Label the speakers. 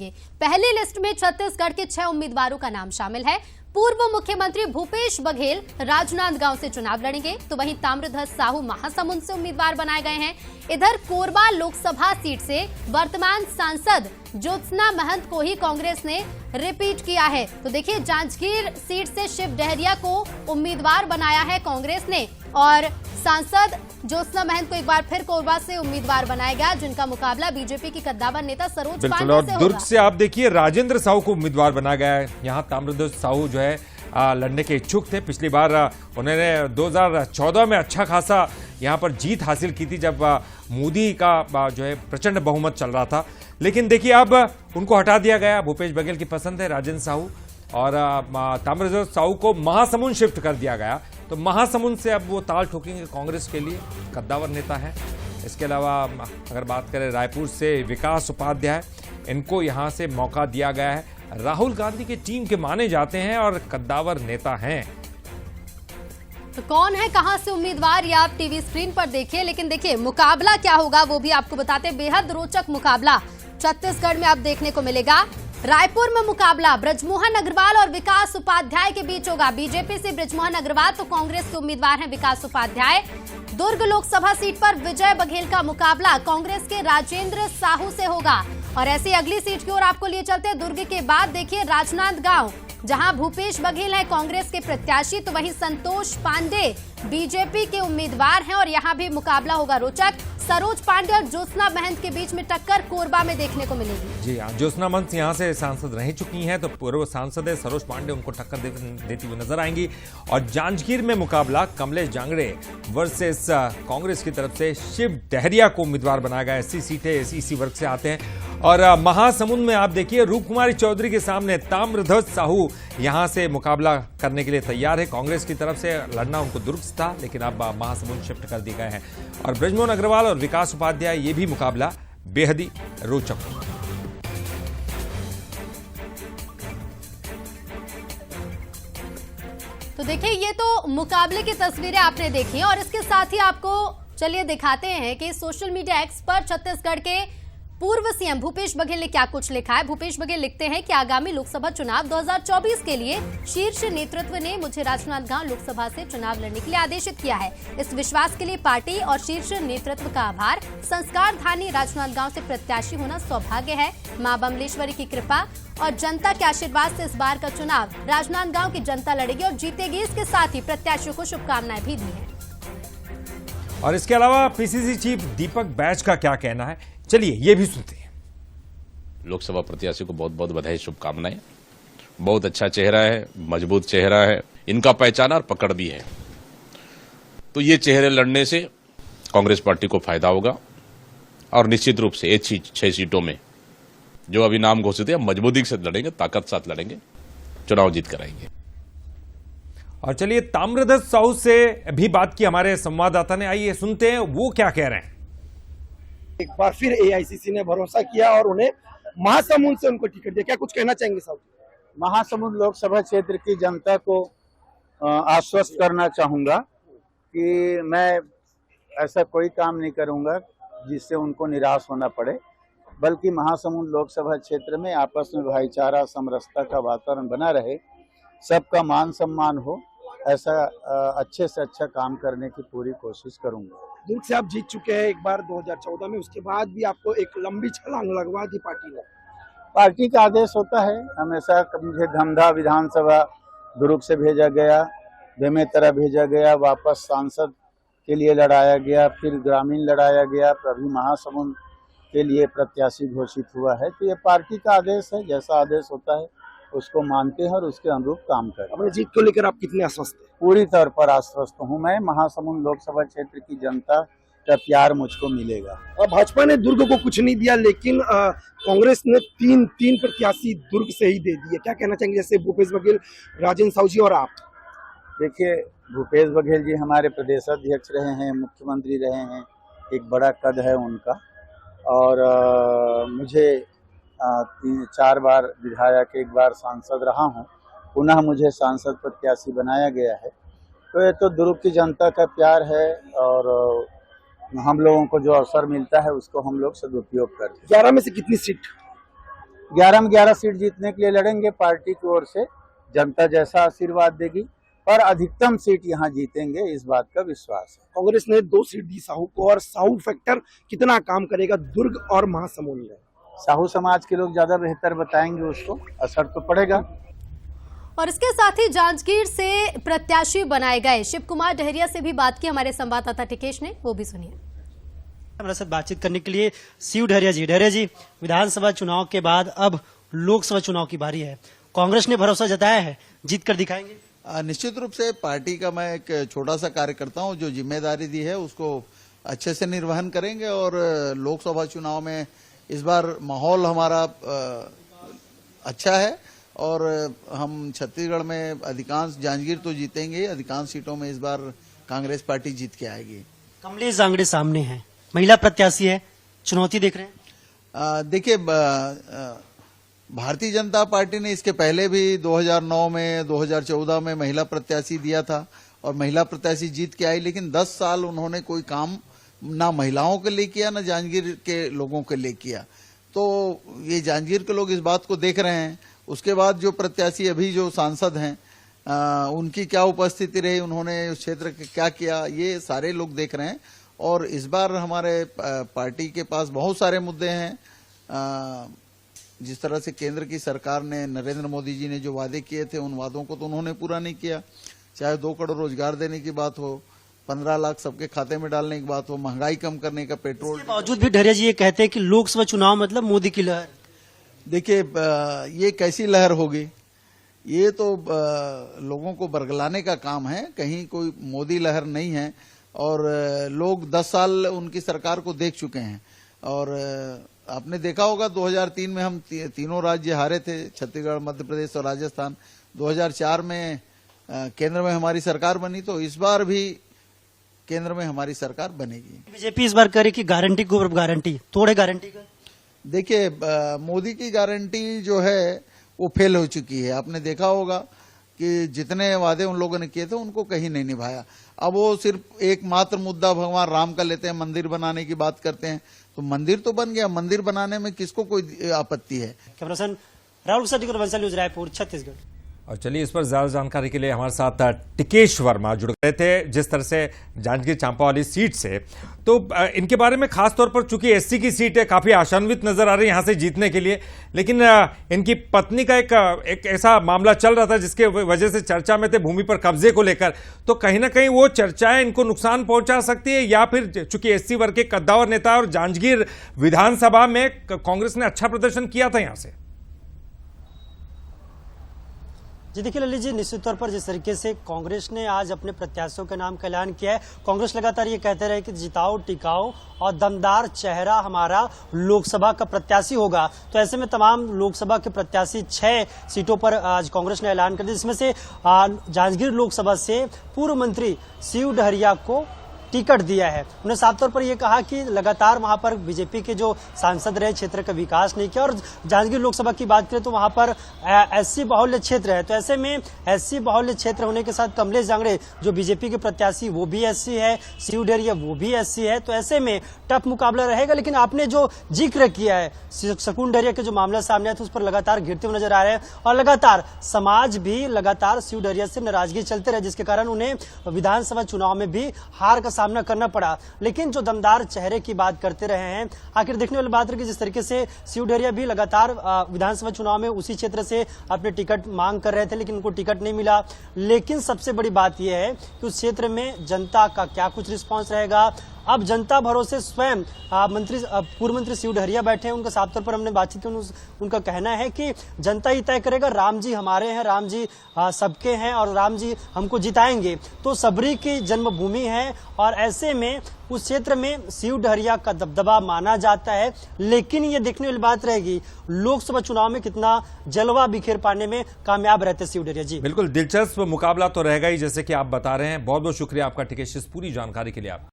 Speaker 1: पहली लिस्ट में छत्तीसगढ़ के 6 उम्मीदवारों का नाम शामिल है। पूर्व मुख्यमंत्री भूपेश बघेल राजनांदगांव से चुनाव लड़ेंगे, तो वहीं ताम्रध्वज साहू महासमुंद से उम्मीदवार बनाए गए हैं। इधर कोरबा लोकसभा सीट से वर्तमान सांसद ज्योत्सना महंत को ही कांग्रेस ने रिपीट किया है। तो देखिए, जांजगीर सीट से शिव डहरिया को उम्मीदवार बनाया है कांग्रेस ने और सांसद ज्योत्सना महंत को एक बार फिर कोरबा से उम्मीदवार बनाया गया, जिनका मुकाबला बीजेपी की कद्दावर नेता सरोज पांडे से होगा।
Speaker 2: दुर्ग से आप देखिए राजेंद्र साहू को उम्मीदवार बनाया गया है। यहाँ ताम्रध्वज साहू जो है लड़ने के इच्छुक थे। पिछली बार उन्होंने 2014 में अच्छा खासा यहाँ पर जीत हासिल की थी, जब मोदी का जो है प्रचंड बहुमत चल रहा था। लेकिन देखिए अब उनको हटा दिया गया। भूपेश बघेल की पसंद है राजेंद्र साहू और ताम्रध्वज साहू को महासमुंद शिफ्ट कर दिया गया। तो महासमुंद से अब वो ताल ठोकेंगे कांग्रेस के लिए, कद्दावर नेता है। इसके अलावा अगर बात करें रायपुर से विकास उपाध्याय, इनको यहां से मौका दिया गया है। राहुल गांधी की टीम के माने जाते हैं और कद्दावर नेता हैं।
Speaker 1: तो कौन है, कहां से उम्मीदवार, ये आप टीवी स्क्रीन पर देखिए। लेकिन देखिए मुकाबला क्या होगा वो भी आपको बताते हैं। बेहद रोचक मुकाबला छत्तीसगढ़ में अब देखने को मिलेगा। रायपुर में मुकाबला ब्रजमोहन अग्रवाल और विकास उपाध्याय के बीच होगा। बीजेपी से ब्रजमोहन अग्रवाल तो कांग्रेस के उम्मीदवार हैं विकास उपाध्याय। दुर्ग लोकसभा सीट पर विजय बघेल का मुकाबला कांग्रेस के राजेंद्र साहू से होगा। और ऐसी अगली सीट की ओर आपको लिए चलते हैं। दुर्ग के बाद देखिए राजनांदगांव, जहां भूपेश बघेल है कांग्रेस के प्रत्याशी, तो वहीं संतोष पांडे बीजेपी के उम्मीदवार हैं और यहां भी मुकाबला होगा रोचक। सरोज पांडे और ज्योत्सना महंत के बीच में टक्कर कोरबा में देखने को मिलेगी।
Speaker 2: जी हाँ, ज्योत्सना महंत यहाँ से सांसद रह चुकी हैं, तो पूर्व सांसद है सरोज पांडे उनको टक्कर देती हुई नजर आएंगी। और जांजगीर में मुकाबला कमलेश जांगड़े वर्सेस कांग्रेस की तरफ से शिव डहरिया को उम्मीदवार बनाया गया। 80 सीटें इसी वर्ग से आते हैं। और महासमुंद में आप देखिए रूप कुमारी चौधरी के सामने ताम्रध्वज साहू यहां से मुकाबला करने के लिए तैयार है। कांग्रेस की तरफ से लड़ना उनको दुर्ग से था, लेकिन अब महासमुंद शिफ्ट कर दिए गए हैं। और ब्रजमोहन अग्रवाल और विकास उपाध्याय, ये भी मुकाबला बेहद ही रोचक होगा।
Speaker 1: तो देखिए, ये तो मुकाबले की तस्वीरें आपने देखी और इसके साथ ही आपको चलिए दिखाते हैं कि सोशल मीडिया एक्स पर छत्तीसगढ़ के पूर्व सीएम भूपेश बघेल ने क्या कुछ लिखा है। भूपेश बघेल लिखते हैं कि आगामी लोकसभा चुनाव 2024 के लिए शीर्ष नेतृत्व ने मुझे राजनांदगांव लोकसभा से चुनाव लड़ने के लिए आदेशित किया है। इस विश्वास के लिए पार्टी और शीर्ष नेतृत्व का आभार। संस्कार धानी राजनांदगांव से प्रत्याशी होना सौभाग्य है। मां बमलेश्वरी की कृपा और जनता के आशीर्वाद से इस बार का चुनाव राजनांदगांव की जनता लड़ेगी और जीतेगी। इसके साथ ही प्रत्याशियों को शुभकामनाएं भी दी है।
Speaker 2: और इसके अलावा पीसीसी चीफ दीपक बैज का क्या कहना है, चलिए ये भी सुनते हैं।
Speaker 3: लोकसभा प्रत्याशी को बहुत बहुत बधाई, शुभकामनाएं। बहुत अच्छा चेहरा है, मजबूत चेहरा है, इनका पहचान और पकड़ भी है। तो ये चेहरे लड़ने से कांग्रेस पार्टी को फायदा होगा और निश्चित रूप से 6 सीटों में जो अभी नाम घोषित है मजबूती से लड़ेंगे, ताकत साथ लड़ेंगे, चुनाव जीत कर आएंगे।
Speaker 2: और चलिए ताम्रध्वज साहू से भी बात की हमारे संवाददाता ने, आइए सुनते हैं वो क्या कह रहे हैं।
Speaker 4: एक बार फिर एआईसीसी ने भरोसा किया और उन्हें महासमुंद से उनको टिकट दिया। क्या कुछ कहना चाहेंगे साहब?
Speaker 5: महासमुंद लोकसभा क्षेत्र की जनता को आश्वस्त करना चाहूंगा कि मैं ऐसा कोई काम नहीं करूंगा जिससे उनको निराश होना पड़े, बल्कि महासमुंद लोकसभा क्षेत्र में आपस में भाईचारा समरसता का वातावरण बना रहे, सबका मान सम्मान हो, ऐसा अच्छे से अच्छा काम करने की पूरी कोशिश करूंगा।
Speaker 4: दुर्ग से आप जीत चुके हैं एक बार 2014 में, उसके बाद भी आपको एक लंबी छलांग लगवा दी पार्टी ने।
Speaker 5: पार्टी का आदेश होता है हमेशा। मुझे धमधा विधानसभा दुर्ग से भेजा गया, बेमेतरा भेजा गया, वापस सांसद के लिए लड़ाया गया, फिर ग्रामीण लड़ाया गया, अभी महासमुंद के लिए प्रत्याशी घोषित हुआ है। तो ये पार्टी का आदेश है, जैसा आदेश होता है उसको मानते हैं और उसके अनुरूप काम करते हैं।
Speaker 4: अपनी जीत को लेकर आप कितने आश्वस्त हैं?
Speaker 5: पूरी तौर पर आश्वस्त हूँ मैं। महासमुंद लोकसभा क्षेत्र की जनता का प्यार मुझको मिलेगा।
Speaker 4: भाजपा ने दुर्ग को कुछ नहीं दिया, लेकिन कांग्रेस ने तीन प्रत्याशी दुर्ग से ही दे दिए। क्या कहना चाहेंगे, जैसे भूपेश बघेल, राजेंद्र साहू जी और आप?
Speaker 5: देखिए, भूपेश बघेल जी हमारे प्रदेश अध्यक्ष रहे हैं, मुख्यमंत्री रहे हैं, एक बड़ा कद है उनका। और मुझे 3-4 बार विधायक, एक बार सांसद रहा हूं, पुनः मुझे सांसद प्रत्याशी बनाया गया है। तो ये तो दुर्ग की जनता का प्यार है और हम लोगों को जो अवसर मिलता है उसको हम लोग सदुपयोग करते हैं।
Speaker 4: 11 में से कितनी सीट?
Speaker 5: 11 में 11 सीट जीतने के लिए लड़ेंगे। पार्टी की ओर से जनता जैसा आशीर्वाद देगी, पर अधिकतम सीट यहाँ जीतेंगे, इस बात का विश्वास है।
Speaker 4: कांग्रेस ने 2 सीट दी साहू को, और साहू फैक्टर कितना काम करेगा दुर्ग और महासमुंद में?
Speaker 5: साहू समाज के लोग ज्यादा बेहतर बताएंगे, उसको असर तो पड़ेगा।
Speaker 1: और इसके साथ ही जांजगीर से प्रत्याशी बनाए गए शिव कुमार डहरिया से भी बात की हमारे संवाददाता टिकेश ने, वो भी सुनिए।
Speaker 6: हमारे साथ बातचीत करने के लिए शिव डहरिया जी, विधानसभा चुनाव के बाद अब लोकसभा चुनाव की बारी है। कांग्रेस ने भरोसा जताया है, जीत कर दिखाएंगे।
Speaker 7: निश्चित रूप से पार्टी का मैं एक छोटा सा कार्यकर्ता हूं, जो जिम्मेदारी दी है उसको अच्छे से निर्वहन करेंगे। और लोकसभा चुनाव में इस बार माहौल हमारा अच्छा है, और हम छत्तीसगढ़ में अधिकांश, जांजगीर तो जीतेंगे, अधिकांश सीटों में इस बार कांग्रेस पार्टी जीत के आएगी।
Speaker 6: कमलेश जांगड़े सामने हैं, महिला प्रत्याशी है, चुनौती देख रहे हैं?
Speaker 7: देखिए, भारतीय जनता पार्टी ने इसके पहले भी 2009 में, 2014 में महिला प्रत्याशी दिया था, और महिला प्रत्याशी जीत के आई। लेकिन 10 साल उन्होंने कोई काम ना महिलाओं के लिए किया, ना जांजगीर के लोगों के लिए किया। तो ये जांजगीर के लोग इस बात को देख रहे हैं। उसके बाद जो प्रत्याशी अभी जो सांसद हैं, उनकी क्या उपस्थिति रही, उन्होंने उस क्षेत्र के क्या किया, ये सारे लोग देख रहे हैं। और इस बार हमारे पार्टी के पास बहुत सारे मुद्दे हैं। जिस तरह से केंद्र की सरकार ने, नरेंद्र मोदी जी ने जो वादे किए थे, उन वादों को तो उन्होंने पूरा नहीं किया। चाहे 2 करोड़ रोजगार देने की बात हो, 15 लाख सबके खाते में डालने की बात हो, महंगाई कम करने का, पेट्रोल।
Speaker 6: इसके बावजूद भी डहरिया जी ये कहते हैं कि लोकसभा चुनाव मतलब मोदी की लहर।
Speaker 7: देखिए, ये कैसी लहर होगी? ये तो लोगों को बरगलाने का काम है, कहीं कोई मोदी लहर नहीं है। और लोग 10 साल उनकी सरकार को देख चुके हैं। और आपने देखा होगा 2003 में हम तीनों राज्य हारे थे, छत्तीसगढ़, मध्य प्रदेश और राजस्थान। 2004 में केंद्र में हमारी सरकार बनी, तो इस बार भी केंद्र में हमारी सरकार बनेगी।
Speaker 6: बीजेपी इस बार करे कि गारंटी को गारंटी तोड़े गारंटी का।
Speaker 7: देखिए, मोदी की गारंटी जो है वो फेल हो चुकी है। आपने देखा होगा कि जितने वादे उन लोगों ने किए थे, उनको कहीं नहीं निभाया। अब वो सिर्फ एकमात्र मुद्दा भगवान राम का लेते हैं, मंदिर बनाने की बात करते हैं। तो मंदिर तो बन गया, मंदिर बनाने में किसको कोई आपत्ति है?
Speaker 6: कैमरा पर्सन राहुल सदी बंसल न्यूज रायपुर, छत्तीसगढ़।
Speaker 2: और चलिए, इस पर ज्यादा जानकारी के लिए हमारे साथ टिकेश वर्मा जुड़ गए थे, जिस तरह से जांजगीर चांपा वाली सीट से। तो इनके बारे में खास तौर पर, चूंकि एससी की सीट है, काफी आशान्वित नजर आ रही है यहां से जीतने के लिए। लेकिन इनकी पत्नी का एक ऐसा मामला चल रहा था जिसके वजह से चर्चा में थे, भूमि पर कब्जे को लेकर। तो कहीं ना कहीं वो चर्चाएं इनको नुकसान पहुंचा सकती है, या फिर चूंकि एससी वर्ग के कद्दावर नेता और जांजगीर विधानसभा में कांग्रेस ने अच्छा प्रदर्शन किया था यहां से।
Speaker 6: जी देखिए ललित जी, निश्चित तौर पर जिस तरीके से कांग्रेस ने आज अपने प्रत्याशियों के नाम का ऐलान किया है, कांग्रेस लगातार ये कहते रहे कि जिताओ टिकाओ और दमदार चेहरा हमारा लोकसभा का प्रत्याशी होगा। तो ऐसे में तमाम लोकसभा के प्रत्याशी 6 सीटों पर आज कांग्रेस ने ऐलान कर दिया, जिसमें से जांजगीर लोकसभा से पूर्व मंत्री शिव डहरिया को टिकट दिया है। उन्होंने साफ तौर पर यह कहा कि लगातार वहां पर बीजेपी के जो सांसद रहे, क्षेत्र का विकास नहीं किया। और जांजगीर लोकसभा की बात करें तो वहां पर एससी बाहुल्य क्षेत्र है। तो ऐसे में एससी बाहुल्य क्षेत्र होने के साथ कमलेश जांगड़े जो बीजेपी के प्रत्याशी, वो भी एससी है, शिव डहरिया वो भी एससी है। तो ऐसे में टफ मुकाबला रहेगा। लेकिन आपने जो जिक्र किया है शकुन डहरिया के जो मामला सामने आया था, उस पर लगातार गिरते हुए नजर आ रहे हैं। और लगातार समाज भी लगातार शिव डहरिया से नाराजगी चलते रहे, जिसके कारण उन्हें विधानसभा चुनाव में भी हार का सामना करना पड़ा। लेकिन जो दमदार चेहरे की बात करते रहे हैं, आखिर देखने वाली बात है कि जिस तरीके से शिव डहरिया भी लगातार विधानसभा चुनाव में उसी क्षेत्र से अपने टिकट मांग कर रहे थे, लेकिन उनको टिकट नहीं मिला। लेकिन सबसे बड़ी बात यह है कि उस क्षेत्र में जनता का क्या कुछ रिस्पांस रहेगा। अब जनता भरोसे स्वयं पूर्व मंत्री शिव डहरिया बैठे हैं, उनका साफ तौर पर हमने बातचीत की। उनका कहना है कि जनता ही तय करेगा, राम जी हमारे हैं, राम जी सबके हैं और राम जी हमको जिताएंगे। तो सबरी की जन्मभूमि है और ऐसे में उस क्षेत्र में शिव डहरिया का दबदबा माना जाता है। लेकिन ये देखने वाली बात रहेगी लोकसभा चुनाव में कितना जलवा बिखेर पाने में कामयाब रहते शिव डहरिया जी।
Speaker 2: बिल्कुल दिलचस्प मुकाबला तो रहेगा ही, जैसे कि आप बता रहे हैं। बहुत बहुत शुक्रिया आपका टिकेश, इस पूरी जानकारी के लिए। आप